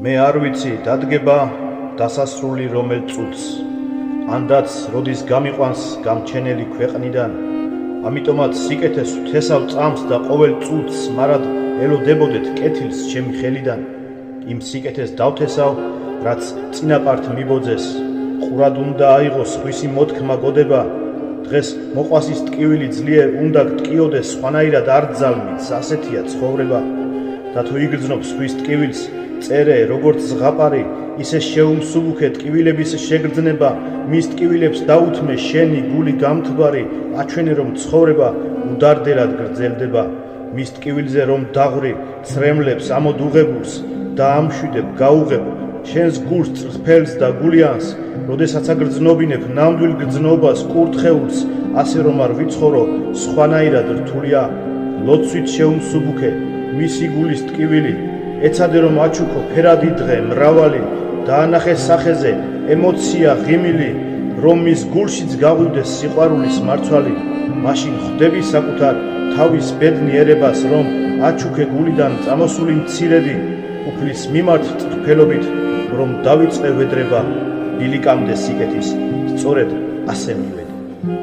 მე არ ვიცი დადგება დასასრული რომელ წუთს, ანდაც როდის გამიყვანს გამჩენელი ქვეყნიდან, ამიტომაც სიკეთეს ვთესავ წამს და ყოველ წუთს მარად ელოდებოდეთ კეთილს ჩემი ხელიდან, იმ სიკეთეს დავთესავ, რაც წინაპართ მიბოძეს, ყურად უნდა აიღოს სხვისი მოთქმა გოდება, დღეს მოყვას ის ტკივილი ძლიერ უნდა გტკიოდეს, სხვანაირად არ ძალმით, ასეთია ცხოვრება და თუ იგრძნობ სხვის ტკივილს, წერე როგორც ზღაპარი, ისე შეუმსუბუქე ტკივილების შეგრძნება, მის ტკივილებს დაუთმე შენი გული გამთბარი, აჩვენე რომ ცხოვრება უდარდელად გრძელდება, მის ტკივილზე რომ დაღვრი ცრემლებს ამოდუღებულს და ამშვიდებ გაუღებ შენს გულს წრფელს და გულიანს, როდესაც აგრძნობინებ ნამდვილ გრძნობას კურთხეულს, ასე რომ არ ვიცხოვრო სხვანაირად რთულია, ლოცვით შეუმსუბუქე მისი გულის ტკივილი, ეცადე რომ აჩუქო ფერადი დღე მრავალი, დაანახე სახეზე ემოცია ღიმილი, რომ მის გულშიც გაღვივდეს სიყვარულის მარცვალი, მაშინ ხვდები საკუთარ თავის ბედნი ერებას, რომ აჩუქე გულიდან წამოსული მცირედი, უფლის მიმართ წრფელობით, რომ დავიწყე ვედრება, ბილიკამდე სიკეთის, სწორედ ასე მივედი.